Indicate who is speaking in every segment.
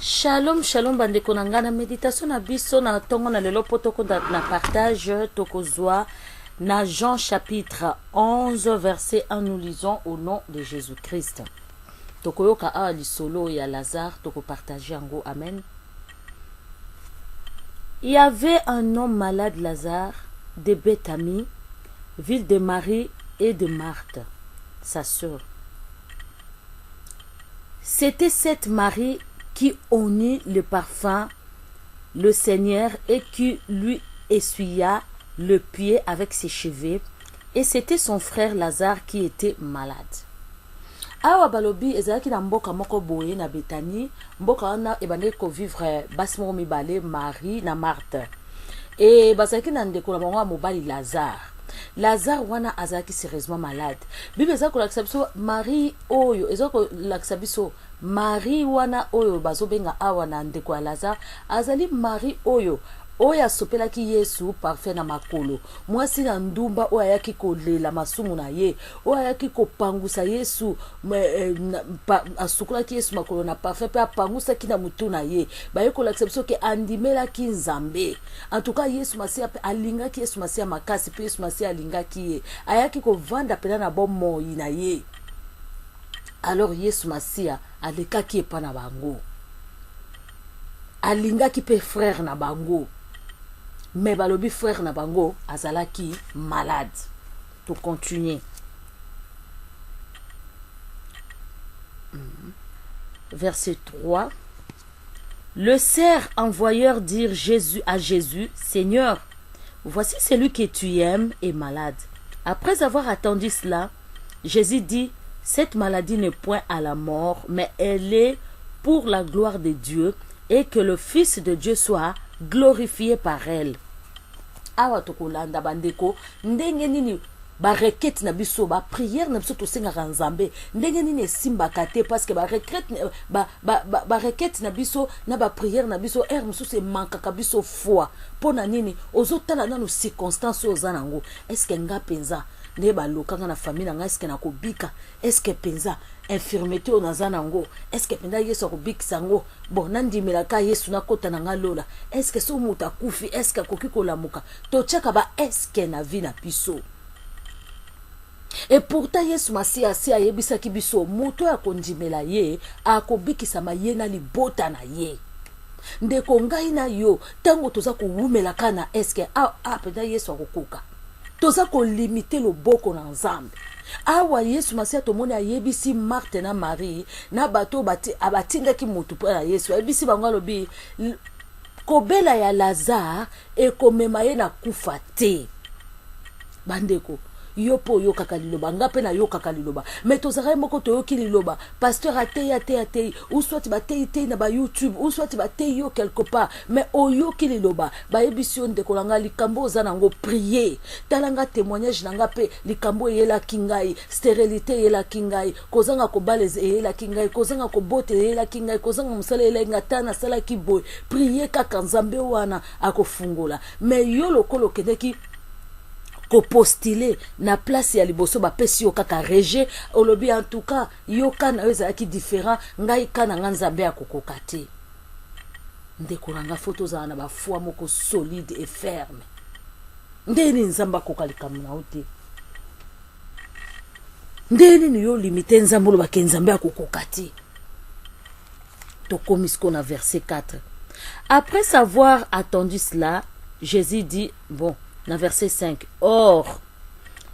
Speaker 1: Shalom, shalom, bandeko nanga méditation na biso na tongo na lelo potoko na partage tokozwa na Jean chapitre 11 verset 1 nous lisons au nom de Jésus-Christ. Tokoyoka a lisolo ya Lazare toko partager yango amen. Il y avait un homme malade Lazare de Béthanie, ville de Marie et de Marthe, sa sœur. C'était cette Marie qui unit le parfum, le Seigneur, et qui lui essuya le pied avec ses cheveux. Et c'était son frère Lazare qui était malade. Awa balobi ezalaki na mboka moko boye na Béthanie, mboka wana ebandaki kovivre basi moko mibale Marie na Marthe. Et bazalaki na ndeko na bango mobali Lazare. Lazare wana azalaki sérieusement malade. Bible ezali kolakisa biso Marie oyo ezali kolakisa biso Marie wana oyo bazobenga awa na ndeko ya Lazare azali Marie oyo asopelaki Yesu parfait na makolo. Mwasi na ndumba oyo ayaki kolela masumu na ye, oyo ayaki kopangusa Yesu, asukolaki Yesu makolo na parfait pe apangusaki na mutu na ye. Baye kolakisa biso ke andimelaki Nzambe. En tout cas Yesu Masia pe alingaki Yesu Masia makasi pe Yesu Masia alingaki ye. Ayaki kovanda pena na bomoi na ye. Alors Yesu Masia alekaki epa na bango. Alingaki pe frère na bango. Mais balobi frère na bango azalaki malade. Pour continuer. Verset 3. Le cerf envoyeur dire à Jésus, Seigneur, voici celui que tu aimes est malade. Après avoir attendu cela, Jésus dit, cette maladie n'est point à la mort, mais elle est pour la gloire de Dieu et que le Fils de Dieu soit glorifié par elle. Awa tokolanda bandeko ndenge nini ba requête na biso ba prière na biso to senga Nzambe ndenge nini simbaka te parce que ba requête na biso na ba prière na biso musu se manka ka biso foi pona nini ozotala na no circonstances ozanango est-ce que nga penza ne ba lokanga na famille nga est-ce que na kobika est-ce que penza infirmité o nazanango est-ce que penza Yesu akobikisa ngo bon nandimelaka Yesu na kota na ngalola est-ce que so muta kufi est-ce que koki kolamuka to chaka ba est-ce que na vie na biso. Et pourtant Yesu Masia si ayebisaki biso moto ya kondimela ye akobikisa maye na libota na ye. Ndeko ngai na yo tango toza kowumela kana est-ce que penza Yesu akokoka toza ko limiter loboko na Nzambe. Awa Yesu Masia tomoni ayebisi Marthe na Marie na bato abatindaki mutu pa Yesu ayebisi bango lobi kobela ya Lazare ekomema ye na kufa te. Bandeko yopo yo kakaliloba ngape na yo kakaliloba mais tozara moko to yoki liloba pasteur ate ou soit batei na ba YouTube ou soit batei yo quelque part mais oyoki liloba ba ebision de kolanga likambo zanango prier talanga témoignage nanga pe likambo yela kingai stérilité yela kingai kozanga ko baleze yela kingai kozanga ko bote yela kingai kozanga musala yela ngatana sala kiboy prier kaka Nzambe wana akofungola mais yo lokolo kedeki ko postuler na place ya liboso ba pesi yo kaka rejet olobi en tout cas yo kana weza ki différent ngai kana Nzambe akokoka te. Ndeko ranga photo za na ba foi moko solide et ferme ndeni Nzamba kokalika muna ote ndeni ni yo limiter Nzambe lo ba ke Nzambe akokoka te. To komisko na verset 4. Après avoir attendu cela, Jésus dit bon dans verset 5. Or,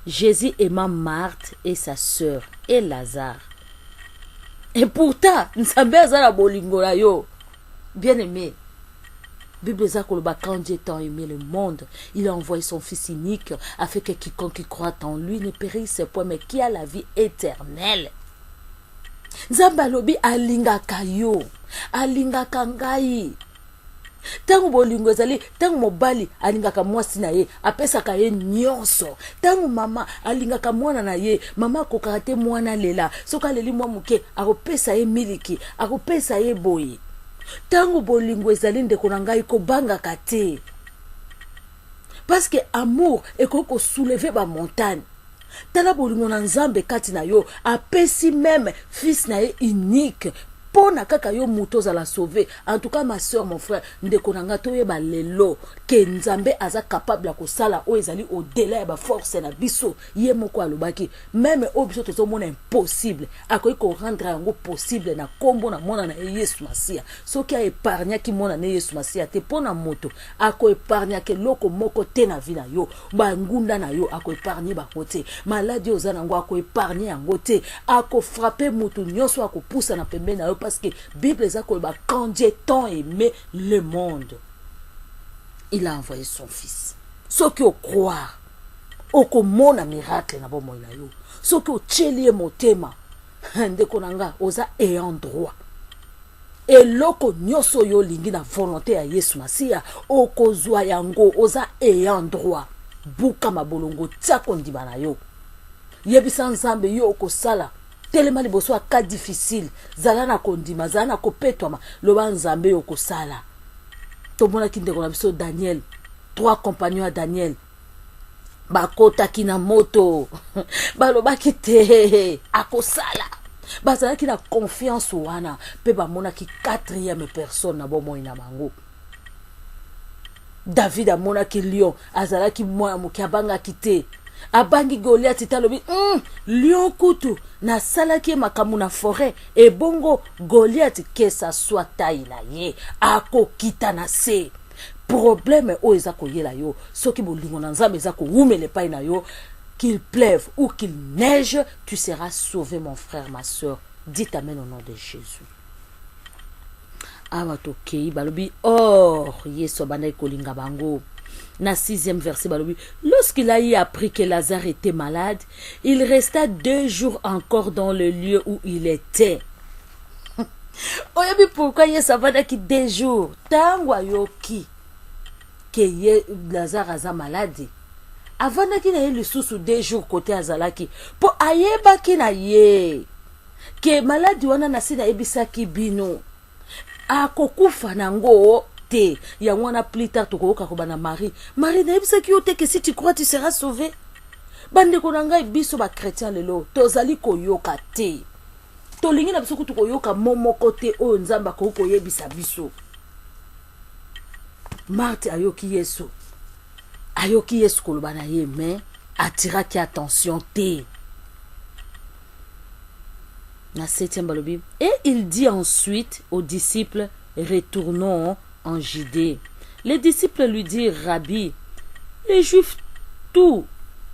Speaker 1: Jésus aima Marthe et sa sœur et Lazare. Et pourtant, Nzambe azala bolingo la yo. Bien aimé. Bible zakoloba quand Dieu tant aimé le monde, il a envoyé son fils unique afin que quiconque qui croit en lui ne périsse point mais qui a la vie éternelle. Nzambe lobi alingaka yo, alingaka ngai. Tangu bolingo ezali tangu mobali alingaka mwasi na ye apesaka ye nyonso tangu mama alingaka mwana na ye mama kokaka te mwana lela soka leli mwa muke akopesa ye miliki akopesa ye boye tangu bolingo ezali ndeko na ngai kobangaka te parce que amour ekoko soulever ba montagne tala bolingo na Nzambe kati na yo apesi même fils na ye unique pona kaka yo muto za la sauver. En tout cas ma soeur, mon frère, ndeko nanga toyeba lelo ke Nzambe aza capable ya kosala o ezali au delà ya ba force na biso. Ye moko alobaki même o biso tozo mona impossible akoyi ko rendre yango possible na kombo na mona na Yesu Masia. Soki a épargné ki mona na Yesu Masia te pona moto ako épargné ke loko moko te na vie na yo ba ngunda na yo ako épargné ba kote maladie ozana ngo ako épargné yango te ako frapper mutu nyonso ako poussa na pembe na yo parce que Bible ezako ba quand Dieu tant aimé le monde il a envoyé son fils. Soki o croire oko mona miracle na bomo na yo soki o tchelie motema ndeko nanga oza ayant droit eloko nyonso yo lingi na volonté ya Yesu Masia okozwa yango oza ayant droit buka mabolongo tiako ndima na yo yebisa Nzambe yo okosala telema liboso aka difficile zala na kondima zala na kopetwama loba Nzambe yo okosala. Tomona kindeko na biso Daniel 3 compagnons à Daniel bakotaki na moto balobaki te akosala bazalaki na confiance wana pe bamonaki 4e personne na bomoi na bango. David amonaki lion azalaki mwa moki abangaki te abangi Goliath talobi lion kutu na salaki makamu na forêt et bongo Goliath que ça soit taille na ye akokita na se. Problème o ezako yela yo soki bolingo na Nzambe ezako umele pai na yo qu'il pleuve ou qu'il neige tu seras sauvé mon frère ma soeur. Dites amen au nom de Jésus. Abatokei balobi or Yesu banai kolinga bango. Na 6e verset balobi lorsqu'il a eu appris que Lazare était malade, il resta 2 jours encore dans le lieu où il était. Oyebi pourquoi Yesu abandaki 2 jours tangwa yoki que Lazare aza malade avandaki na ye lisusu 2 jours côté azalaki po ayebaki na ye ke maladi wana na sina ebisaki bino akokufa nango te yango wana plus tard tokoyoka ko bana Marie na ebisaki yo te que si tu crois tu seras sauvé. Bandeko na ngai biso ba chrétien lelo tozali koyoka te tolingi na biso kutu koyoka momoko te oyo Nzambe akoko yebisa biso. Marthe ayoki Yesu koloba na ye mais atiraki attention te. Na 7e balobi et il dit ensuite aux disciples retournons en Judée. Les disciples lui dirent Rabbi, les Juifs tout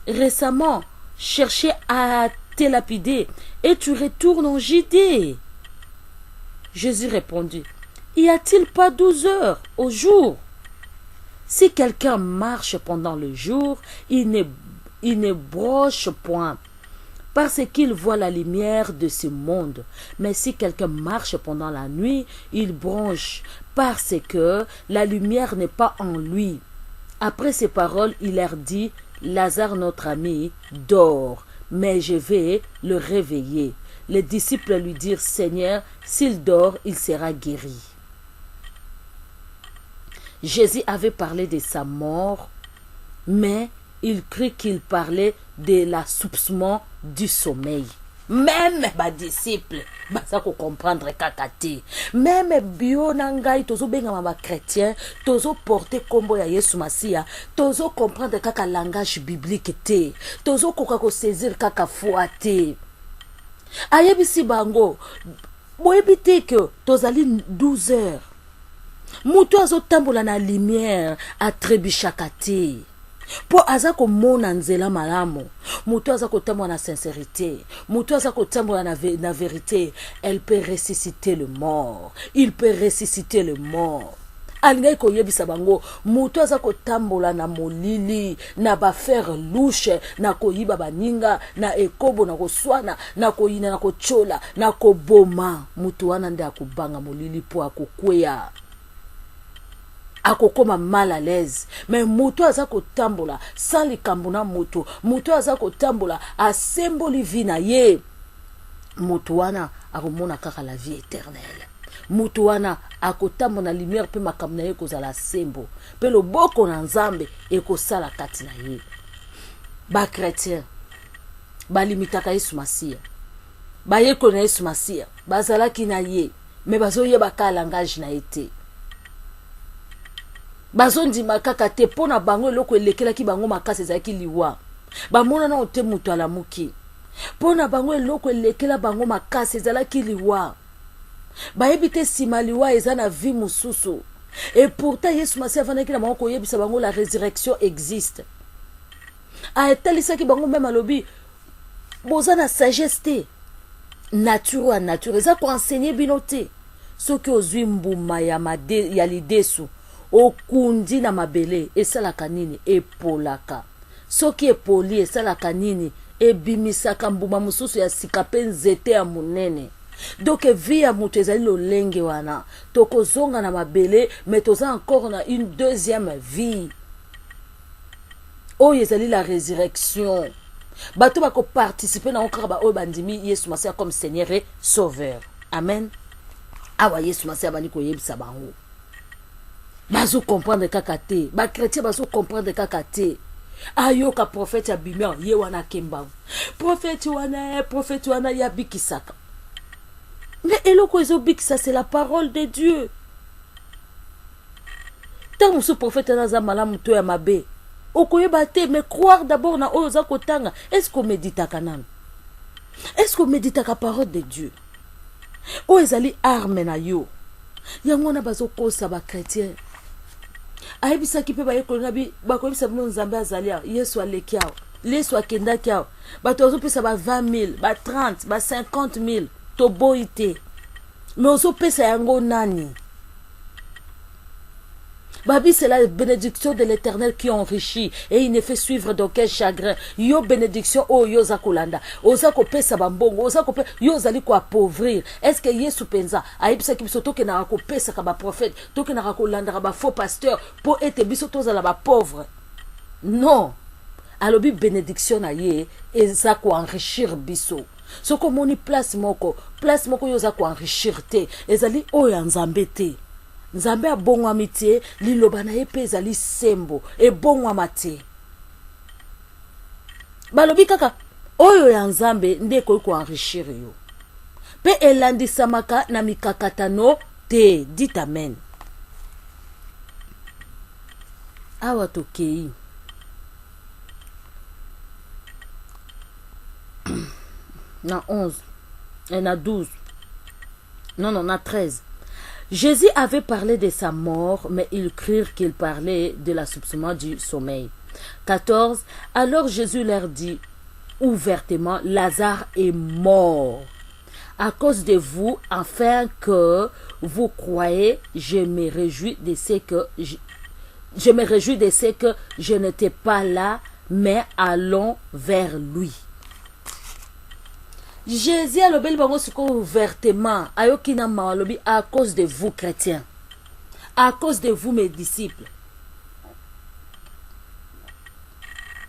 Speaker 1: récemment cherchaient à te lapider et tu retournes en Judée. Jésus répondit, y a-t-il pas 12 heures au jour? Si quelqu'un marche pendant le jour, il ne broche point, parce qu'il voit la lumière de ce monde. Mais si quelqu'un marche pendant la nuit, il bronche, parce que la lumière n'est pas en lui. Après ces paroles, il leur dit, Lazare, notre ami, dort, mais je vais le réveiller. Les disciples lui dirent, Seigneur, s'il dort, il sera guéri. Jésus avait parlé de sa mort, mais il crut qu'il parlait de l'assoupissement du sommeil. Même les disciples, ça faut comprendre kakati. Même bio nangai tozo benga mama chrétien, tozo porter combo ya Yesu Masia, tozo comprendre kaka langage biblique te, tozo koka ko saisir kaka foi te. Ayebisi bango, boyebite que tozali 12 heures. Mutu azotambola na lumière atrebishaka te. Po azako mona nzela malamu. Mutu azako tambola na sincérité. Mutu azako tambola na vérité. Elle peut ressusciter le mort. Il peut ressusciter le mort. Alingai ko yebisa bango. Mutu azako tambola na molili. Na ba faire louche. Na ko yiba baninga. Na ekobo na ko swana. Na ko yina na ko chola. Na ko boma. Mutu wana nde akubanga molili po akokweya. Akokoma mal à l'aise. Mais mutu azako tambola sans likambo na mutu. Mutu azako tambola asemboli vina ye. Mutu wana akomona kaka la vie éternelle. Mutu wana akotambola lumière pe makambo na ye kozala sembo. Pe loboko na Nzambe ekosala kati na ye. Ba chrétien balimitaka Yesu Masia. Ba yeko na Yesu Masia bazalaki na ye. mais bazoyeba ka langage na été bazondima kaka te pona bango eloko elekelaki bango makasi ezalaki liwa bamona na ote mutu alamuki pona bango eloko elekela bango makasi ezalaki liwa bayebi te nsima liwa eza na vie mosusu et pourtant yesu masi avandaki na bango koyebisa bango la résurrection existe aetalisaki bango meme alobi boza na sagesse te nature ya nature eza koenseigner bino te soki ozwi mbuma ya lidesu okundi na mabele esalaka nini epolaka soki epoli esalaka nini ebimisaka mbuma mosusu ya sika mpe nzete ya monene donc vie ya moto ezali lolenge wana tokozonga na mabele mais toza encore na une deuxième vie oyo ezali la résurrection bato bakoparticipe na okaka baoyo bandimi yesu masiya comme seigneur et sauveur amen awa yesu masiya bandi koyebisa bango bazo comprendre kaka te bakretien bazo comprendre kaka te ayoka prophète ya bimia ye wana kembango prophète wana ya bikisaka mais eloko ezobikisa c'est la parole de Dieu tant mosu prophète naza malamu to ya mabe okoyeba te mais croire d'abord na oyo oza kotanga est-ce qu'on méditaka nanu est-ce qu'on méditaka parole de Dieu oyo ezali arme na yo yango wana bazokosa bakretien ayebisaki mpe bayekoli na bakoyebisa bino nzambe azali awa yesu aleki awa yesu akendaki awa bato bazopesa ba 20 000 ba 30 ba 50 000 toboyi te mais ozopesa yango nani babi c'est la bénédiction de l'Éternel qui enrichit et il ne fait suivre d'aucun chagrin yo bénédiction o yo za kolanda oza kopesa bambongo oza kopesa yo zali ko appauvrir est-ce que yesu penza ayebisa ki biso toke na kopesa ka ba prophète toke na kolanda ba faux pasteur pour être biso toza la ba pauvre non alobi bénédiction na ye eza ko enrichir biso soko moni place moko yo za ko enrichir te ezali o ya nzambe te nzambe abongwami te liloba na ye mpe ezali sembo ebongwama te balobi kaka oyo ya nzambe nde ekoki koenrichir yo mpe elandisamaka na mikakatano te dit amen awa tokei na 11 et na 12 non na 13 Jésus avait parlé de sa mort, mais ils crurent qu'il parlait de l'assouplissement du sommeil. 14. Alors Jésus leur dit ouvertement, Lazare est mort. À cause de vous, afin que vous croyez, je me réjouis de ce que je n'étais pas là, mais allons vers lui. Jésus a lobé ouvertement à cause de vous chrétiens, à cause de vous mes disciples.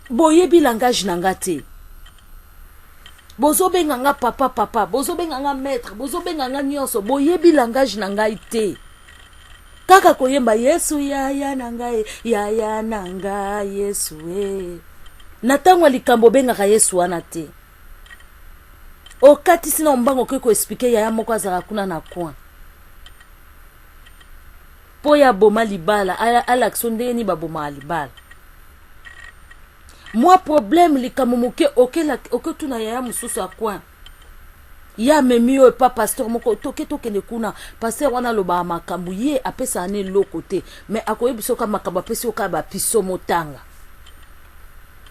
Speaker 1: Boyebi langage nangate. Bozo benganga papa, bozo benganga maître, bozo benganga nyonso, boyebi langage nangaite. Kaka koyemba Yesu yaya nangae, yaya nanga Yesu e. Natangwa likambo bengaka Yesu wana te. Okati sina mbango ko expliquer yaya moko azaka kuna na coin. Po ya boma libala ala action ndeni ba boma libala. Moi problème likambo moke oke tuna yaya mususu akwa. Ya memi o pa pasteur moko toke ne kuna pasteur wana loba makambu ye apesa ane lokote mais akoyebiso ka makambu apesi o ka ba piso motanga.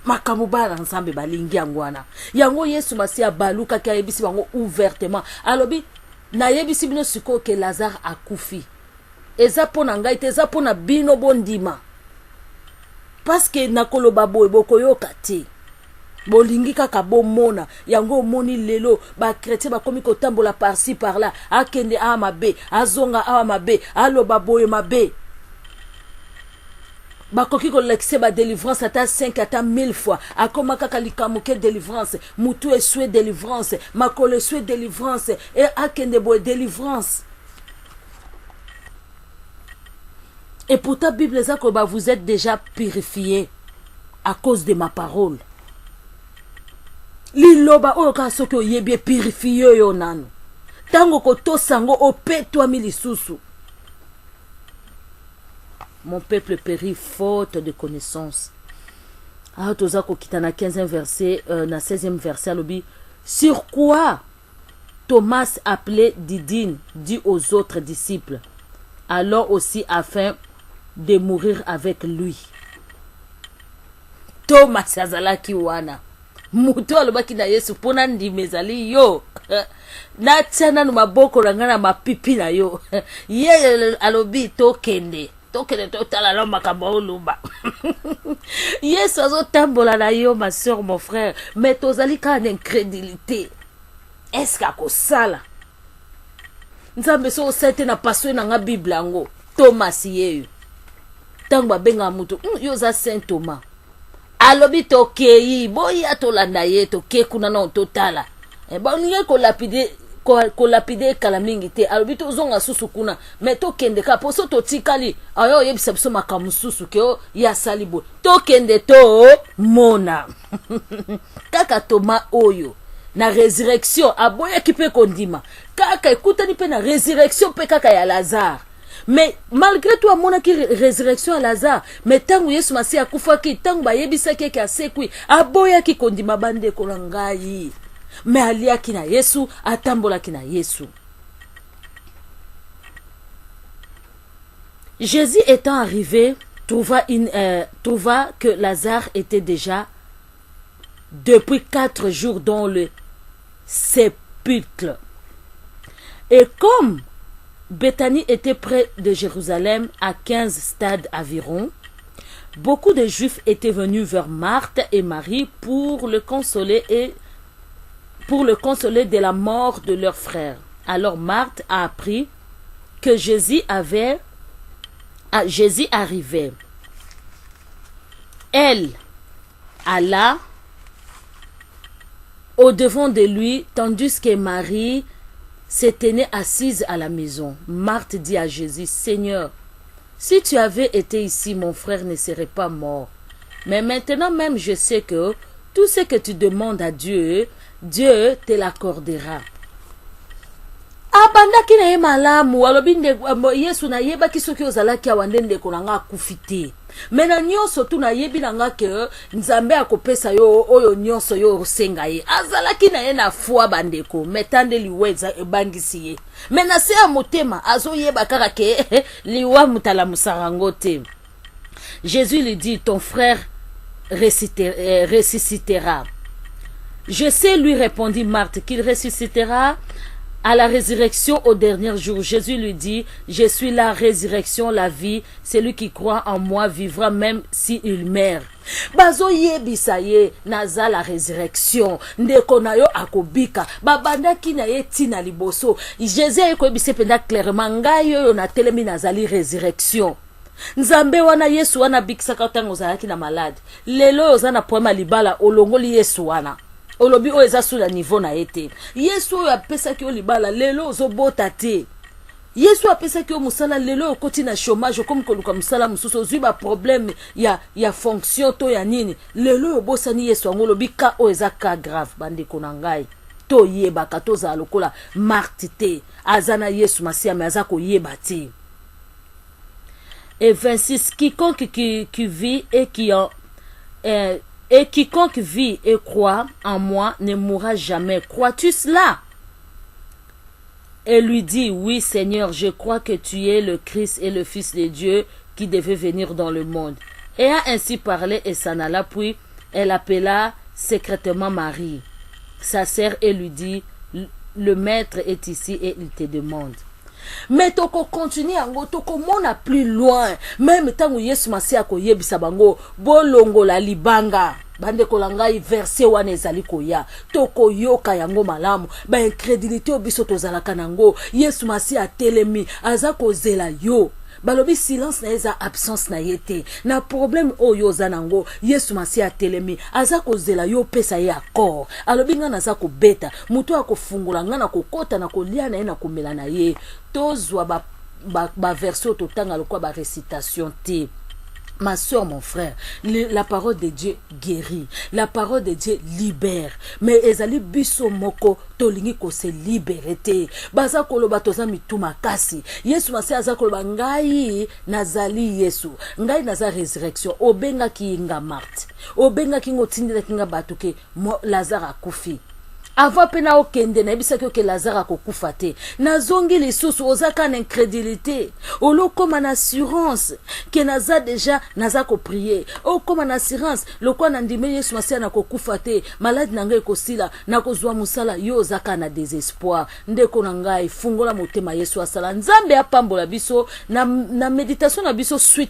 Speaker 1: Makambu bala nsambe balingi yango wana yango Yesu masiya baluka ki ayebisi bango ouvertement alobi na yebisi bino siko ke Lazare akufi eza pona ngai te eza pona bino bondima parce que nakoloba boye bokoyoka te bolingi kaka bomona yango omoni lelo ba chrétien bakomi kotambola par-ci par-là akende a mabe azonga a mabe aloba boye mabe bakoki kolekise ba délivrance ata 5 ata 1000 fois akoma kaka likamuke délivrance mutu esue délivrance makolo esue délivrance et akende boye délivrance. Et pourtant Bible ça que vous êtes déjà purifiés à cause de ma parole. Liloba oyo ka soki oyebi purifié yo nanu tango koto sango opetwa milisusu. Mon peuple périt faute de connaissance. Ah, toza ko kita na 15e verset, na 16e verset alobi, sur quoi Thomas appelé Didyme dit aux autres disciples, alors aussi afin de mourir avec lui. Thomas azalaki wana. Mutu alobaki na Yesu pona ndimezali yo. Na tiana no maboko rangana mapipi na yo. Ye alobi tokende. Tokende totala lo makambo oluba. Yesu azotambola na yo ma soeur mon frère, mais tozali ka na incrédulité. Est-ce qu'ako sala? Nzambe so sete na paswe na nga Bible yango. Thomas yeyo. Tango babenga mutu, yo za Saint Thomas. Alobi tokei, boya tolanda ye toke kuna na totala. Ba niye ko lapide kala mingi te. Alobi to zonga susu kuna, mais tokende ka poso to tikali. Ayo yebisa biso makamu susu ke o ya salibo. Tokende to mona. Kaka Thomas oyo na résurrection aboya kipe kondima. Kaka ekutani pe na résurrection pe kaka ya Lazare. Mais malgré tout amona ki résurrection à Lazare, mais tangu Yesu Masiya akufaki, tangu bayebisaki ke asekwi, aboya ki kondima bande kolangai. Mais aliaki na Yesu, atambolaki na Yesu. Jésus étant arrivé, trouva que Lazare était déjà depuis 4 jours dans le sépulcre. Et comme Béthanie était près de Jérusalem, à 15 stades environ, beaucoup de Juifs étaient venus vers Marthe et Marie pour le consoler de la mort de leur frère. Alors Marthe a appris que Jésus arrivait. Elle alla au-devant de lui, tandis que Marie se tenait assise à la maison. Marthe dit à Jésus, Seigneur, si tu avais été ici, mon frère ne serait pas mort. Mais maintenant même, je sais que tout ce que tu demandes à Dieu, Dieu te l'accordera. Abandaki na ye malamu alobi Yesu na yeba kisoki ozalaki awandende konanga kufite. Mena nyonso tu na yebi nanga ke Nzambe akopesa yo oyo nyonso yo senga ye. Azalaki na ye na foi bandeko, metande liweza ebangisi ye. Mena se amotema azo yeba kaka ke liwa mutala musarango te. Jésus lui dit, ton frère ressuscitera. Je sais, lui répondit Marthe, qu'il ressuscitera à la résurrection au dernier jour. Jésus lui dit, je suis la résurrection, la vie. Celui qui croit en moi vivra même s'il meurt. Bazo yebisa ye naza la résurrection. Ndeko na yo akobika. Babanda ki na ye tina liboso. Jésus ayekobise penda clairement ngai yo na telemi nazali résurrection. Nzambe wana Yesu wana bikisaka tango zalaki na malade. Lelo ozana poema libala olongoli Yesu wana. Olobi o eza sous la niveau na ete. Yesu oyo apesaki yo libala lelo ozobota te. Yesu apesaki yo musala lelo okoti na chômage comme koluka musala mususu ozwi ba problème ya fonction to ya nini. Lelo obosani Yesu ngo lobi ka o eza ka grave bandeko na ngai. To yebaka to za lokola Marthe te. Azana Yesu Masiya me aza ko yeba te. Et 26, quiconque qui vit et quiconque vit et croit en moi ne mourra jamais. Crois-tu cela? Et lui dit, oui Seigneur, je crois que tu es le Christ et le Fils de Dieu qui devait venir dans le monde. Et a ainsi parlé et s'en alla, puis elle appela secrètement Marie, sa sœur, et lui dit, le maître est ici et il te demande. Mais toko continue ango toko mona plus loin même tangu Yesu Masiya ko yebisa bango bolongo la libanga bande kolangai verset wana ezali koya toko yoka yango malamu ba incrédulité obiso tozalaka nango Yesu Masiya telemi aza kozela yo balobi silence na eza absence na yete na problème oyo zanango Yesu Masiya telemi aza kozela yo pesa ye accord alobi nga naza ko beta muto akofungula nga na kokota na kolia na ye na komela na ye tozwa ba version totanga lokwa ba récitation te Ma soeur, mon frère, la parole de Dieu guérit. La parole de Dieu libère. Mais ezali biso moko tolingi ko se libérer. Baza koloba toza mituma kasi. Yesu masi aza koloba ngai nazali Yesu. Ngai naza résurrection. Obenga ki inga Marthe. Obenga ki ngotindela kinga batuke Lazare akufi. Avant pena okende na bisa ke Lazare akokufa te. Nazongi lisusu ozaka na incrédulité. Olo comme en assurance que naza déjà naza ko prier. O comme en assurance lokwa na ndime Yesu masia na kokufa te. Malade na ngai kosila na kozwa musala yo ozaka na désespoir. Ndeko na ngai fungola motema Yesu asala. Nzambe apambola biso na méditation na biso suite